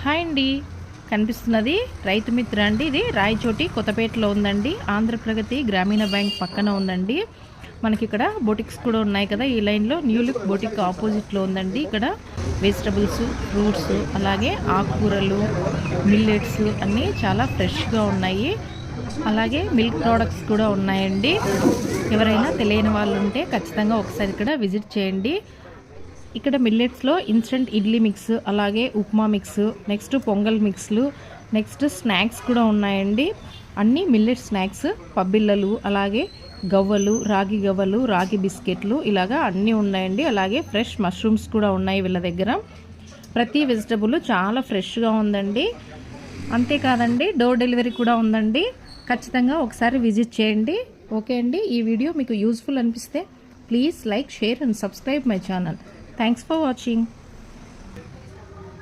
Hi అండి, కనిపిస్తున్నది రైతు మిత్ర అండి. ఇది రాయచోటి కొత్తపేటలో ఉందండి. ఆంధ్రప్రగతి గ్రామీణ బ్యాంక్ పక్కన ఉందండి. మనకి ఇక్కడ బొటిక్స్ కూడా ఉన్నాయి కదా. ఈ లైన్లో న్యూ లుక్ బొటిక్ ఆపోజిట్లో ఉందండి. ఇక్కడ వెజిటబుల్స్, ఫ్రూట్స్, అలాగే ఆకుకూరలు, మిల్లెట్స్ అన్నీ చాలా ఫ్రెష్గా ఉన్నాయి. అలాగే మిల్క్ ప్రోడక్ట్స్ కూడా ఉన్నాయండి. ఎవరైనా తెలియని వాళ్ళు ఉంటే ఖచ్చితంగా ఒకసారి ఇక్కడ విజిట్ చేయండి. ఇక్కడ మిల్లెట్స్లో ఇన్స్టెంట్ ఇడ్లీ మిక్స్, అలాగే ఉప్మా మిక్స్, నెక్స్ట్ పొంగల్ మిక్స్లు, నెక్స్ట్ స్నాక్స్ కూడా ఉన్నాయండి. అన్నీ మిల్లెట్ స్నాక్స్, పబ్బిళ్ళలు, అలాగే గవ్వలు, రాగి గవ్వలు, రాగి బిస్కెట్లు, ఇలాగా అన్నీ ఉన్నాయండి. అలాగే ఫ్రెష్ మష్రూమ్స్ కూడా ఉన్నాయి వీళ్ళ దగ్గర. ప్రతి వెజిటబుల్ చాలా ఫ్రెష్గా ఉందండి. అంతేకాదండి, డోర్ డెలివరీ కూడా ఉందండి. ఖచ్చితంగా ఒకసారి విజిట్ చేయండి. ఓకే అండి, ఈ వీడియో మీకు యూస్ఫుల్ అనిపిస్తే please like, share and subscribe my channel. Thanks for watching.